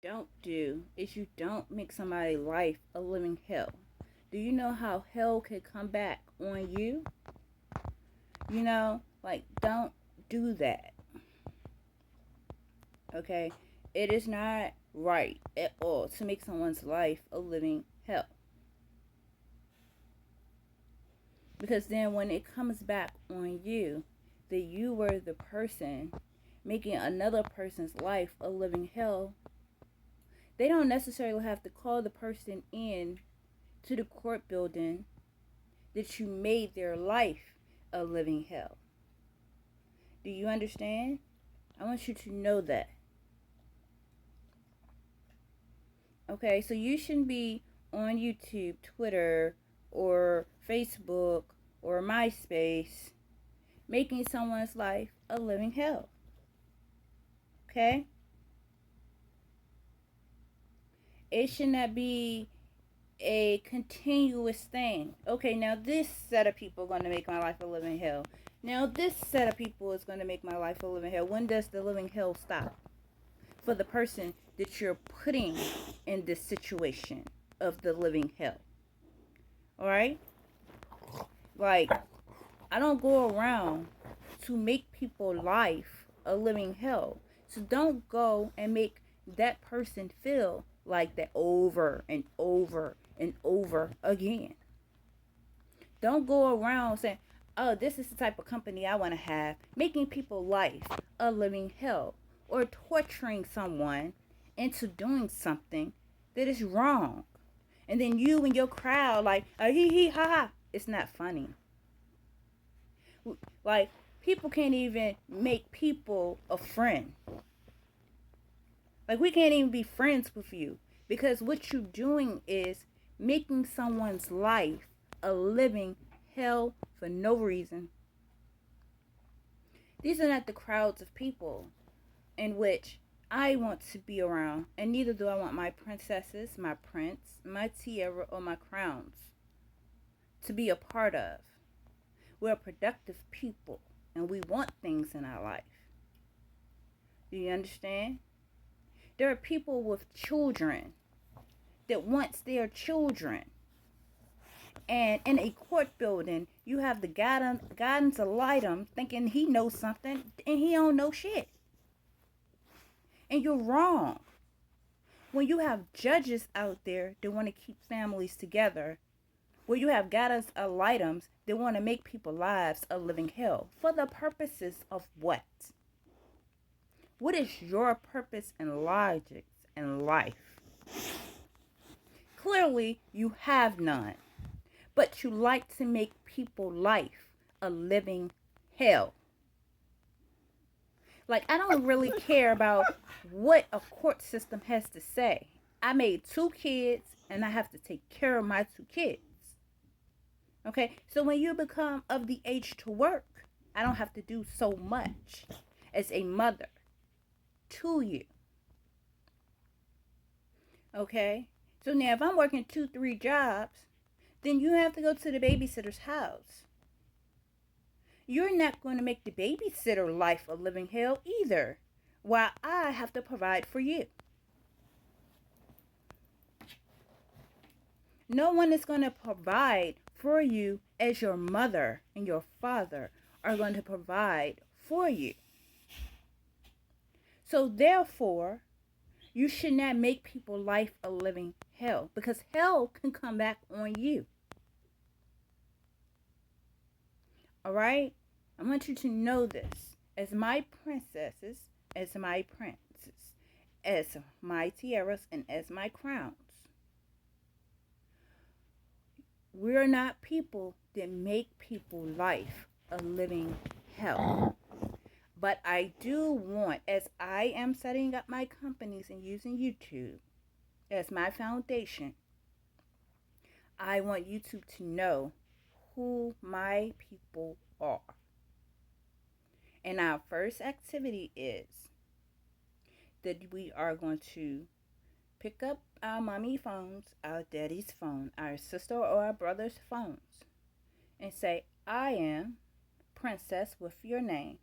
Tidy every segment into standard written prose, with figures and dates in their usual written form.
don't do is you don't make somebody's life a living hell. Do you know how hell can come back on you? Like, don't do that. Okay? It is not right at all to make someone's life a living hell. Because then when it comes back on you, that you were the person making another person's life a living hell, they don't necessarily have to call the person in to the court building that you made their life a living hell. Do you understand? I want you to know that. Okay, so you shouldn't be on YouTube, Twitter, or Facebook, or MySpace making someone's life a living hell. Okay? It should not be a continuous thing. Okay, now this set of people are going to make my life a living hell. Now this set of people is going to make my life a living hell. When does the living hell stop? For the person that you're putting in this situation of the living hell. Alright? Like, I don't go around to make people life a living hell. So don't go and make that person feel like that over and over and over again. Don't go around saying, oh, this is the type of company I want to have, making people life a living hell, or torturing someone into doing something that is wrong. And then you and your crowd like, hee hee ha ha. It's not funny. Like, people can't even make people a friend. Like, we can't even be friends with you because what you're doing is making someone's life a living hell for no reason. These are not the crowds of people in which I want to be around, and neither do I want my princesses, my prince, my tiara, or my crowns to be a part of. We're productive people, and we want things in our life. Do you understand? There are people with children that wants their children. And in a court building, you have the guidance ad litem thinking he knows something, and he don't know shit. And you're wrong. When you have judges out there that want to keep families together, where you have guidance ad litems that want to make people's lives a living hell, for the purposes of what? What is your purpose and logic in life? Clearly, you have none. But you like to make people's life a living hell. Like, I don't really care about what a court system has to say. I made 2 kids, and I have to take care of my 2 kids. Okay, so when you become of the age to work, I don't have to do so much as a mother to you. Okay, so now if I'm working 2, 3 jobs, then you have to go to the babysitter's house. You're not going to make the babysitter life a living hell either, while I have to provide for you. No one is going to provide for you as your mother and your father are going to provide for you. So therefore, you should not make people's life a living hell, because hell can come back on you. Alright? I want you to know this. As my princesses, as my princes, as my tiaras, and as my crowns, we're not people that make people's life a living hell. But I do want, as I am setting up my companies and using YouTube as my foundation, I want YouTube to know who my people are. And our first activity is that we are going to pick up our mommy phones, our daddy's phone, our sister or our brother's phones, and say, I am Princess with your name,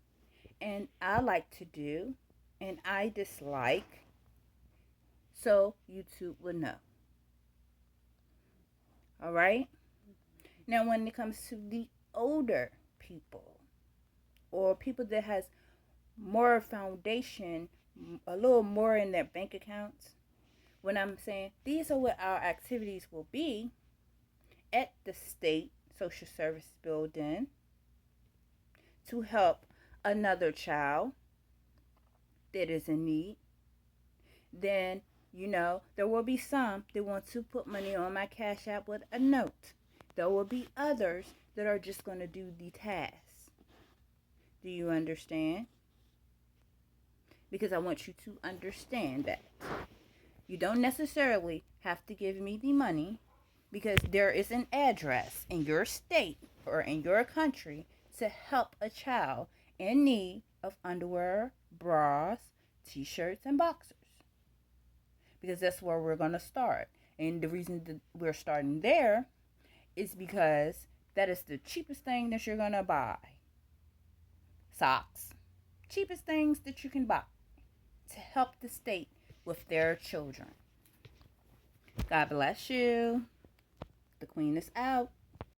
and I like to do, and I dislike so YouTube will know. All right? Now, when it comes to the older people or people that has more foundation, a little more in their bank accounts, when I'm saying these are what our activities will be at the state social service building to help another child that is in need, then there will be some that want to put money on my Cash App with a note. There will be others that are just going to do the task. Do you understand? Because I want you to understand that you don't necessarily have to give me the money, because there is an address in your state or in your country to help a child in need of underwear, bras, t-shirts, and boxers. Because that's where we're going to start. And the reason that we're starting there is because that is the cheapest thing that you're going to buy. Socks. Cheapest things that you can buy to help the state with their children. God bless you. The Queen is out.